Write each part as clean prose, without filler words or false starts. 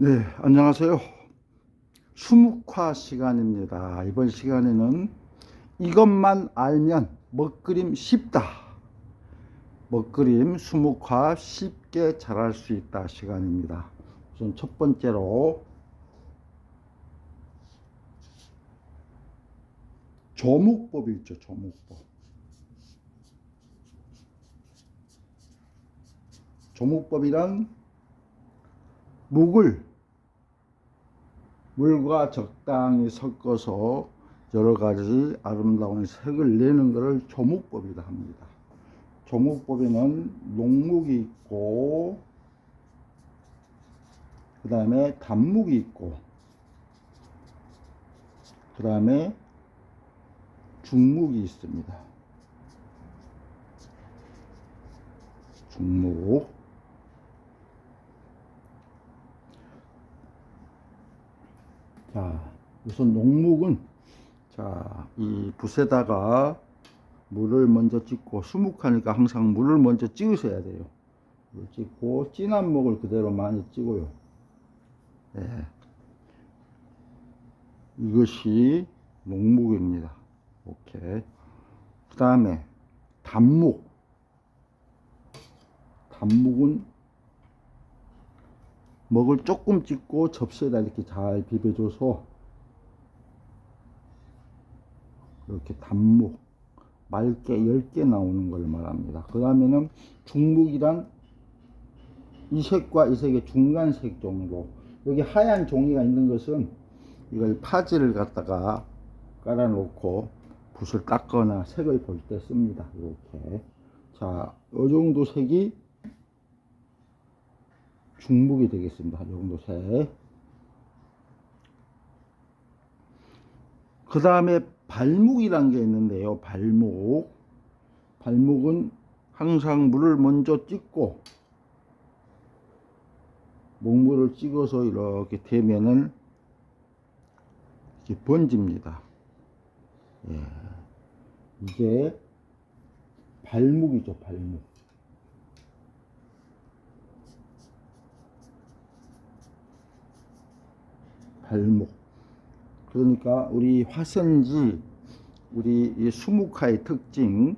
네, 안녕하세요. 수묵화 시간입니다. 이번 시간에는 이것만 알면 먹그림 쉽다. 먹그림 수묵화 쉽게 잘할 수 있다 시간입니다. 우선 첫 번째로 조묵법이 있죠. 조묵법. 조묵법이란 물과 적당히 섞어서 여러 가지 아름다운 색을 내는 것을 조묵법이라 합니다. 조묵법에는 농묵이 있고, 그 다음에 단묵이 있고, 그 다음에 중묵이 있습니다. 중묵. 자, 우선 농묵은, 이 붓에다가 물을 먼저 찍고, 수묵하니까 항상 물을 먼저 찍으셔야 돼요. 물을 찍고, 진한 목을 그대로 많이 찍어요. 네. 이것이 농묵입니다. 오케이. 그 다음에 단묵. 단묵은 먹을 조금 찍고 접시에다 이렇게 잘 비벼줘서 이렇게 단묵 맑게 10개 나오는 걸 말합니다. 그 다음에는 중묵이란 이 색과 이 색의 중간색 정도. 여기 하얀 종이가 있는 것은 이걸 파지를 갖다가 깔아 놓고 붓을 닦거나 색을 볼 때 씁니다. 이렇게. 자, 이 정도 색이 중묵이 되겠습니다. 이 정도 색. 그 다음에 발묵이란 게 있는데요. 발묵은 항상 물을 먼저 찍고 목물을 찍어서 이렇게 대면은 이렇게 번집니다. 예. 이게 발묵이죠. 발묵. 그러니까 우리 화선지, 우리 이 수묵화의 특징,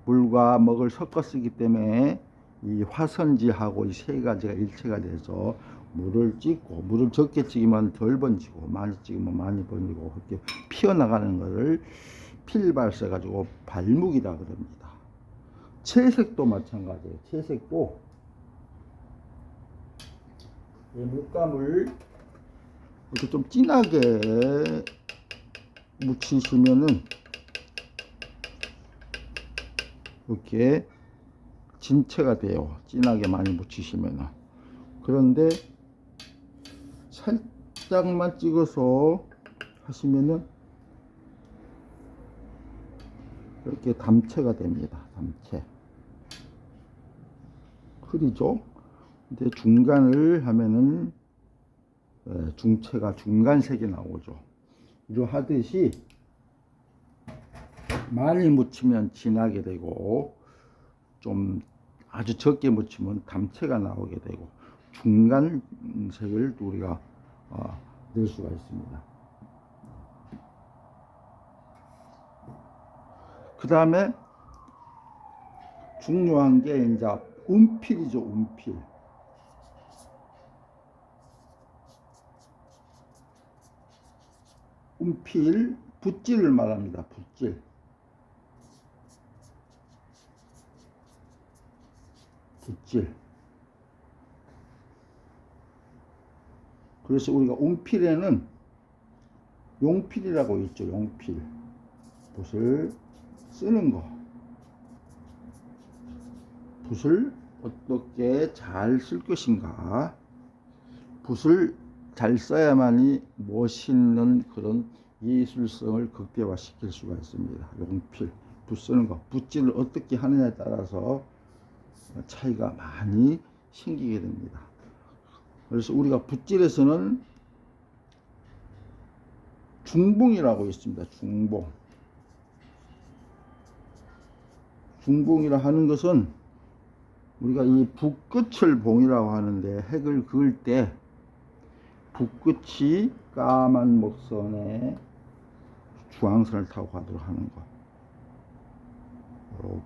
물과 먹을 섞어 쓰기 때문에 이 화선지하고 이 세 가지가 일체가 돼서 물을 찍고, 물을 적게 찍으면 덜 번지고 많이 찍으면 많이 번지고 그렇게 피어나가는 것을 필발써 가지고 발묵이라 그럽니다. 채색도 마찬가지예요. 채색도 이 물감을 이렇게 좀 진하게 묻히시면은 이렇게 진채가 돼요. 진하게 많이 묻히시면은. 그런데 살짝만 찍어서 하시면은 이렇게 담채가 됩니다. 담채. 흐리죠? 근데 중간을 하면은 중채가 중간색이 나오죠. 이러 하듯이 많이 묻히면 진하게 되고 좀 아주 적게 묻히면 담채가 나오게 되고 중간색을 우리가 낼 수가 있습니다. 그 다음에 중요한 게 이제 운필이죠. 운필. 운필, 붓질을 말합니다. 붓질. 그래서 우리가 운필에는 용필이라고 있죠. 용필. 붓을 쓰는 거. 붓을 어떻게 잘 쓸 것인가. 붓을 잘 써야만이 멋있는 그런 예술성을 극대화시킬 수가 있습니다. 용필, 붓 쓰는 거, 붓질을 어떻게 하느냐에 따라서 차이가 많이 생기게 됩니다. 그래서 우리가 붓질에서는 중봉이라고 있습니다. 중봉이라 하는 것은 우리가 이 붓끝을 봉이라고 하는데, 핵을 그을 때 붓끝이 까만 먹선에 주황선을 타고 가도록 하는 거. 이렇게.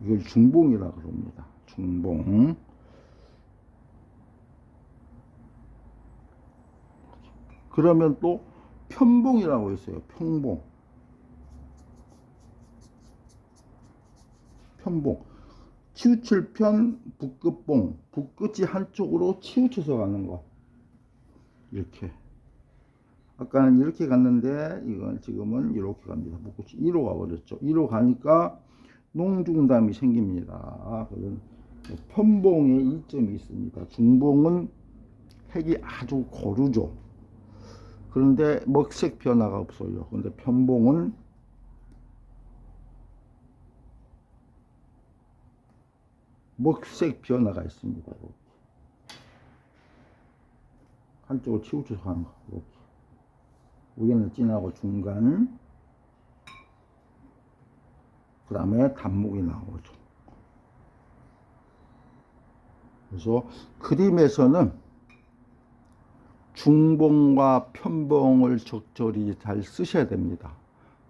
이걸 중봉이라 그럽니다. 중봉. 그러면 또 편봉이라고 있어요. 편봉. 편봉. 치우칠 편, 붓끝봉. 붓끝이 한쪽으로 치우쳐서 가는 거. 이렇게. 아까는 이렇게 갔는데 이건 지금은 이렇게 갑니다. 붓끝이 2로 가버렸죠. 2로 가니까 농중담이 생깁니다. 그런 편봉에 이점이 있습니다. 중봉은 색이 아주 고르죠. 그런데 먹색 변화가 없어요. 그런데 편봉은 먹색 변화가 있습니다. 이렇게. 한쪽으로 치우쳐서 가는 거. 이렇게. 위에는 진하고 중간, 그 다음에 단목이 나오죠. 그래서 그림에서는 중봉과 편봉을 적절히 잘 쓰셔야 됩니다.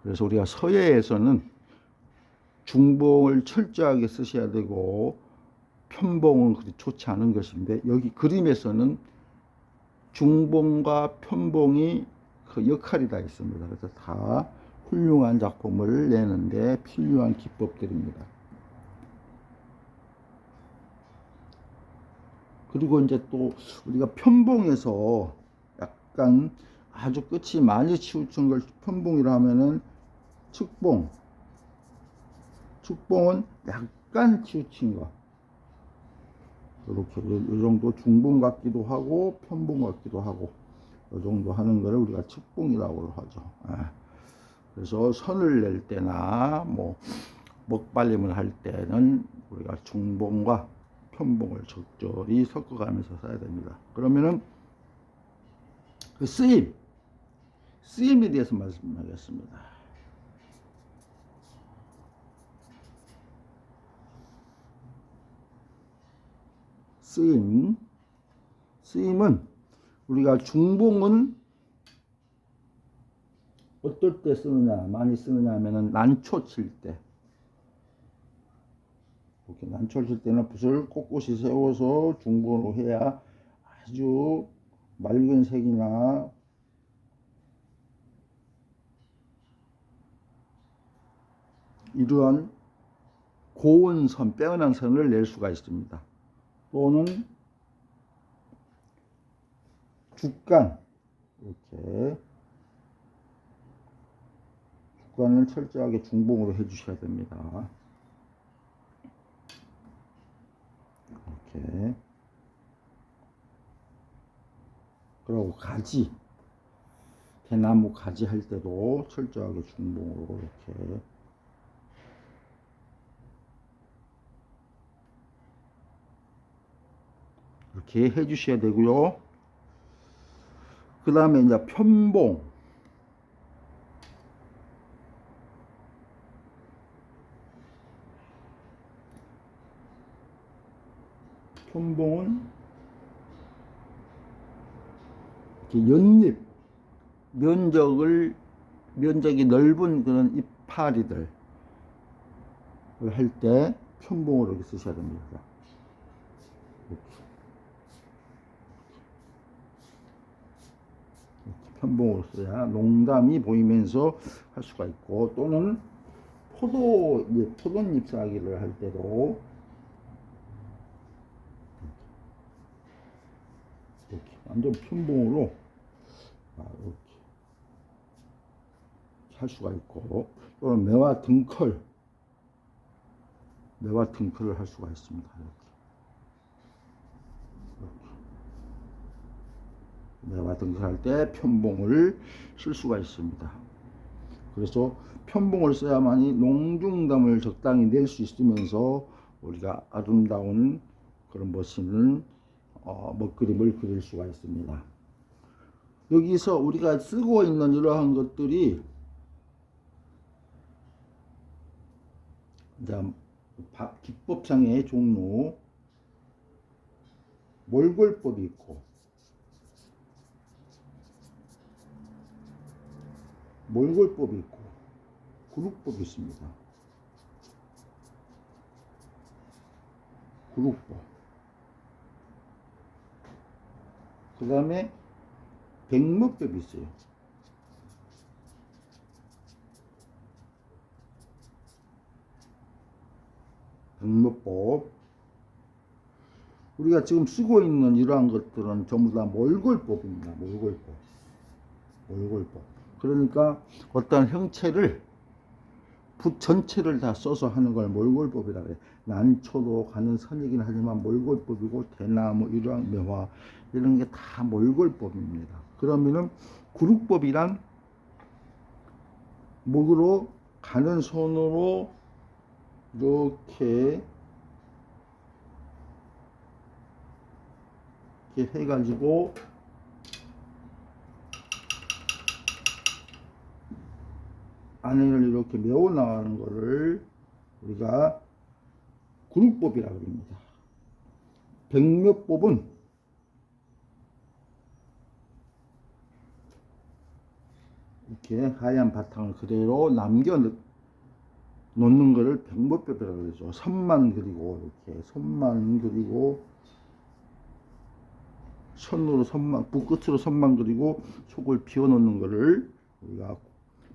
그래서 우리가 서예에서는 중봉을 철저하게 쓰셔야 되고 편봉은 그리 좋지 않은 것인데, 여기 그림에서는 중봉과 편봉이 그 역할이 다 있습니다. 그래서 다 훌륭한 작품을 내는데 필요한 기법들입니다. 그리고 이제 또 우리가 편봉에서 약간 아주 끝이 많이 치우친 걸 편봉이라 하면은 측봉. 측봉은 약간 치우친 거. 이렇게 이 정도 중봉 같기도 하고 편봉 같기도 하고 이 정도 하는 거를 우리가 측봉이라고 하죠. 그래서 선을 낼 때나 뭐 먹발림을 할 때는 우리가 중봉과 편봉을 적절히 섞어가면서 써야 됩니다. 그러면은 그 쓰임에 대해서 말씀하겠습니다. 쓰임은 우리가 중봉은 어떨 때 쓰느냐, 많이 쓰느냐 하면은 난초 칠 때. 이렇게 난초를 칠 때는 붓을 꼿꼿이 세워서 중봉으로 해야 아주 맑은 색이나 이러한 고운 선, 빼어난 선을 낼 수가 있습니다. 또는 죽간, 이렇게 죽간을 철저하게 중봉으로 해주셔야 됩니다. 이렇게. 그리고 가지, 대나무 가지 할 때도 철저하게 중봉으로 이렇게 해주셔야 되고요. 그 다음에 이제 편봉. 편봉은 이렇게 연잎, 면적이 넓은 그런 이파리들 할 때 편봉으로 이렇게 쓰셔야 됩니다. 이렇게 편봉으로 써야 농담이 보이면서 할 수가 있고, 또는 포도잎 싸기를 할 때도 이렇게 완전 편봉으로 이렇게 할 수가 있고, 또는 매화 등컬을 할 수가 있습니다. 매화 등컬 할 때 편봉을 쓸 수가 있습니다. 그래서 편봉을 써야만이 농중담을 적당히 낼 수 있으면서 우리가 아름다운 그런 멋있는 먹그림을 그릴 수가 있습니다. 여기서 우리가 쓰고 있는 이러한 것들이 이제 기법상의 종류, 몰골법이 있고 몰골법이 있고 구룩법이 있습니다. 구룩법. 그 다음에 백모법이 있어요. 백모법. 우리가 지금 쓰고 있는 이러한 것들은 전부 다 몰골법입니다. 몰골법. 몰골법. 그러니까 어떤 형체를 붓 전체를 다 써서 하는 걸 몰골법이라고 해요. 난초도 가는 선이긴 하지만 몰골법이고 대나무, 일왕, 매화 이런 게 다 몰골법입니다. 그러면은 구룩법이란 목으로 가는 손으로 이렇게 해가지고 안을 이렇게 메워 나가는 거를 우리가 구룩법이라고 합니다. 백묘법은 이렇게 하얀 바탕을 그대로 남겨 놓는 거를 백묘법이라고 그러죠. 선만 그리고 이렇게 선만 그리고 손으로 선만, 붓끝으로 선만 그리고 속을 비워 놓는 거를 우리가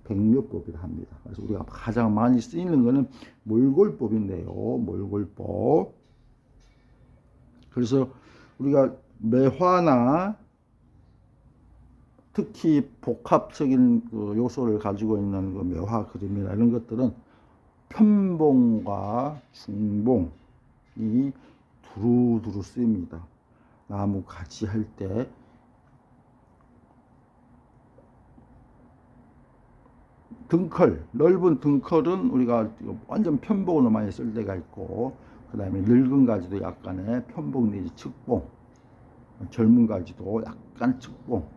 백묘법이라 합니다. 그래서 우리가 가장 많이 쓰이는 거는 몰골법인데요. 몰골법. 그래서 우리가 매화나 특히 복합적인 그 요소를 가지고 있는 그 매화 그림이나 이런 것들은 편봉과 중봉이 두루두루 쓰입니다. 나무 같이 할 때 등컬, 넓은 등컬은 우리가 완전 편봉으로 많이 쓸 때가 있고, 그 다음에 늙은 가지도 약간의 편봉 내지 측봉, 젊은 가지도 약간 측봉,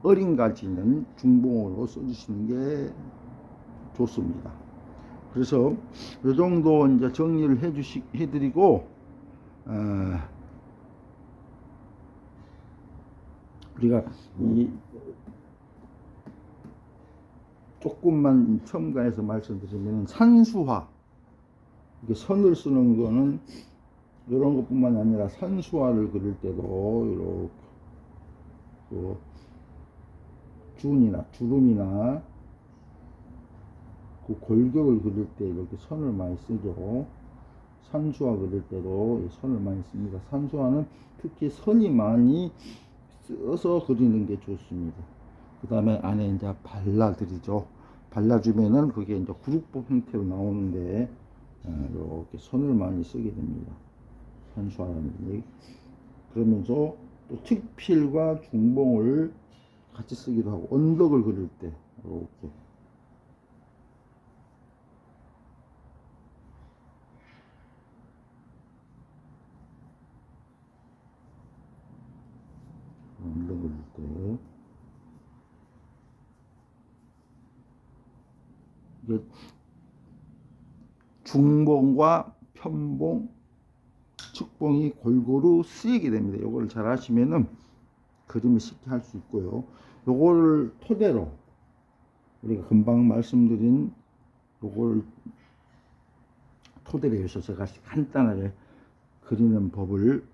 어린 가지는 중봉으로 써주시는 게 좋습니다. 그래서 이 정도 이제 정리를 해드리고, 우리가 이 조금만 첨가해서 말씀드리면 산수화, 이게 선을 쓰는 거는 이런 것뿐만 아니라 산수화를 그릴 때도 이렇게 그 준이나 주름이나 그 골격을 그릴 때 이렇게 선을 많이 쓰죠. 산수화 그릴 때도 선을 많이 씁니다. 산수화는 특히 선이 많이 써서 그리는 게 좋습니다. 그 다음에 안에 이제 발라드리죠. 발라주면은 그게 이제 구룩법 형태로 나오는데, 이렇게 선을 많이 쓰게 됩니다. 산수화라는 게. 그러면서 또 특필과 중봉을 같이 쓰기도 하고, 언덕을 그릴 때, 이렇게. 언덕을 그릴 때. 중봉과 편봉, 측봉이 골고루 쓰이게 됩니다. 이거를 잘 하시면은 그림을 쉽게 할 수 있고요. 요거를 토대로 우리가 금방 말씀드린 요걸 토대로 해서 제가 간단하게 그리는 법을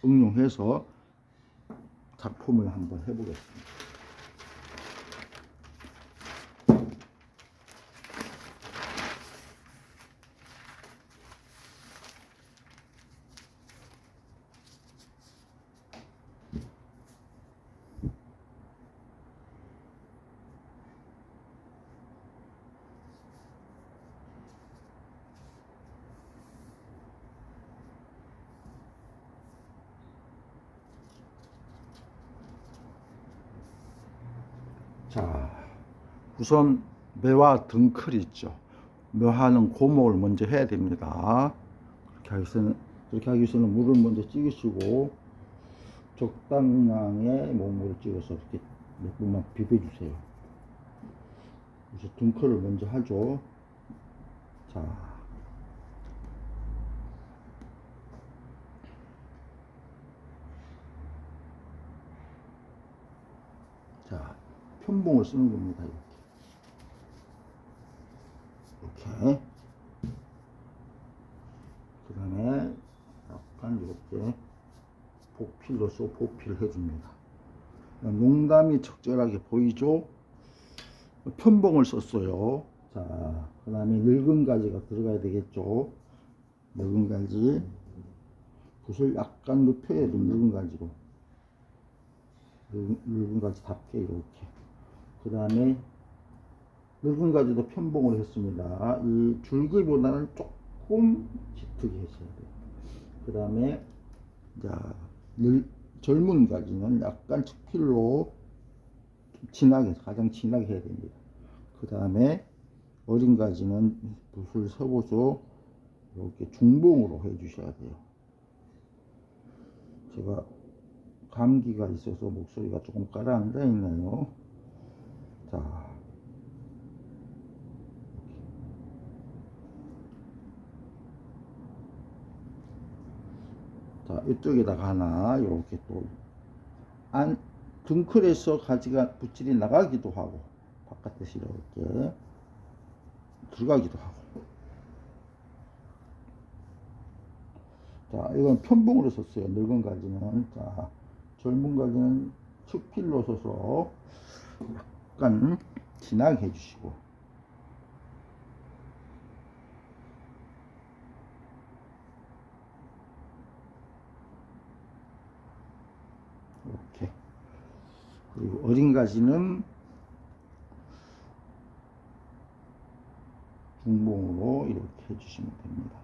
응용해서 작품을 한번 해보겠습니다. 자, 우선 매화 등클이 있죠. 매화는 고목을 먼저 해야 됩니다. 그렇게 하기 위해서는 물을 먼저 찍으시고 적당량의 목물을 찍어서 이렇게 몇 분만 비벼주세요. 그래서 등클을 먼저 하죠. 자, 편봉을 쓰는 겁니다. 이렇게. 복필로서 보필을 해줍니다. 농담이 적절하게 보이죠? 편봉을 썼어요. 자, 그 다음에 늙은 가지가 들어가야 되겠죠? 늙은 가지. 붓을 약간 눕혀야 돼, 늙은 가지로. 늙은 가지답게 이렇게. 그 다음에 늙은 가지도 편봉을 했습니다. 이 줄기보다는 조금 짙게 했어야 돼요. 그 다음에 자, 젊은 가지는 약간 측필로 진하게, 가장 진하게 해야 됩니다. 그 다음에 어린 가지는 붓을 서보죠. 이렇게 중봉으로 해 주셔야 돼요. 제가 감기가 있어서 목소리가 조금 가라앉아 있네요. 자, 이쪽에다가 하나 이렇게 또 등클에서 가지가 붓질이 나가기도 하고 바깥에서 이렇게 들어가기도 하고. 자, 이건 편봉으로 썼어요. 늙은 가지는. 자, 젊은 가지는 측필로 써서 약간 진하게 해주시고. 이렇게. 그리고 어린 가지는 중봉으로 이렇게 해주시면 됩니다.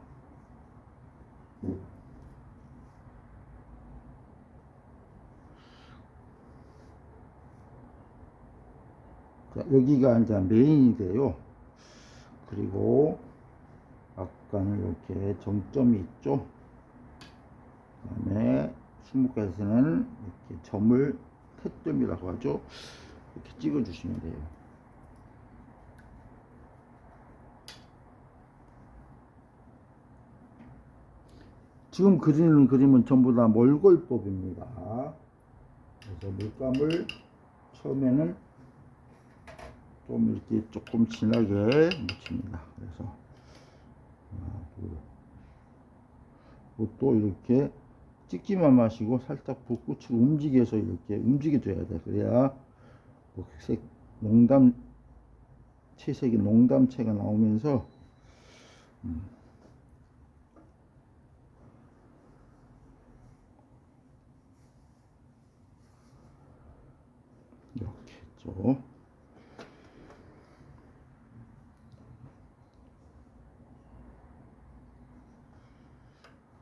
자, 여기가 이제 메인이 돼요. 그리고 약간 이렇게 정점이 있죠. 그 다음에 수묵가에서는 이렇게 점을 태점이라고 하죠. 이렇게 찍어 주시면 돼요. 지금 그리는 그림은 전부 다 몰골법입니다. 그래서 물감을 처음에는 좀 이렇게 조금 진하게 묻힙니다. 그래서 또 이렇게 찍지만 마시고 살짝 붓끝을 움직여서 이렇게 움직여줘야 돼. 그래야 색 농담 채색이 농담체가 나오면서 이렇게 했죠.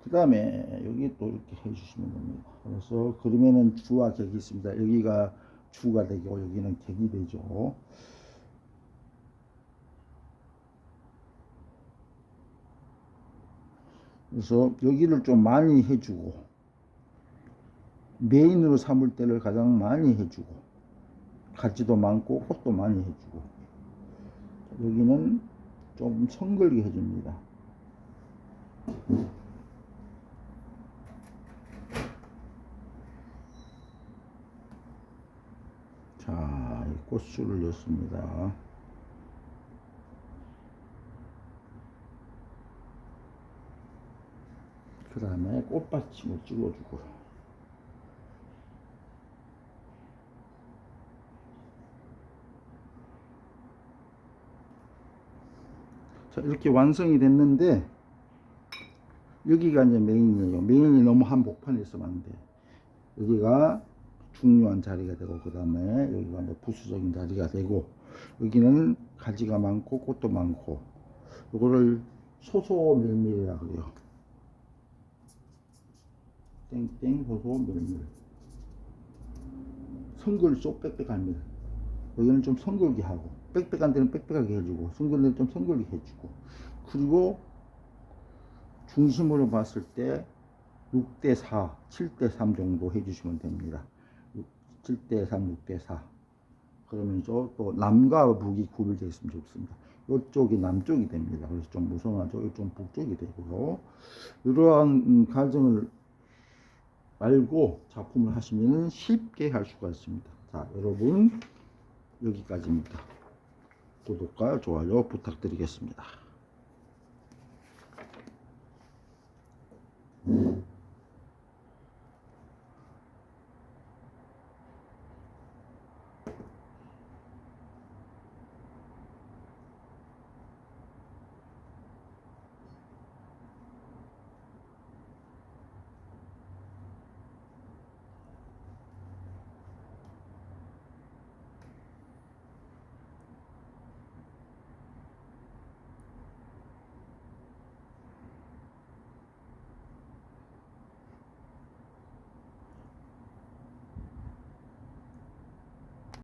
그 다음에 여기 또 이렇게 해주시면 됩니다. 그래서 그림에는 주와 객이 있습니다. 여기가 주가 되고 여기는 객이 되죠. 그래서 여기를 좀 많이 해주고 메인으로 삼을 때를 가장 많이 해주고 가지도 많고 꽃도 많이 해주고 여기는 좀 성글게 해줍니다. 자, 꽃술을 넣습니다. 그 다음에 꽃받침을 찍어주고. 자, 이렇게 완성이 됐는데 여기가 이제 메인이에요. 메인이 너무 한복판에 있으면 안 돼. 여기가 중요한 자리가 되고 그 다음에 여기가 이제 부수적인 자리가 되고 여기는 가지가 많고 꽃도 많고 이거를 소소밀밀이라고 그래요. 땡땡 소소밀밀. 성글 쏙 빽빽한 밀. 여기는 좀 성글게 하고 빽빽한 데는 빽빽하게 해주고 성글한 데는 좀 성글게 해주고 그리고 중심으로 봤을 때 6대4, 7대3 정도 해주시면 됩니다. 7대3, 6대4. 그러면 또 남과 북이 구별되어 있으면 좋습니다. 이쪽이 남쪽이 됩니다. 그래서 좀 무성하죠. 이쪽 북쪽이 되고요. 이러한 과정을 알고 작품을 하시면 쉽게 할 수가 있습니다. 자, 여러분 여기까지입니다. 구독과 좋아요 부탁드리겠습니다.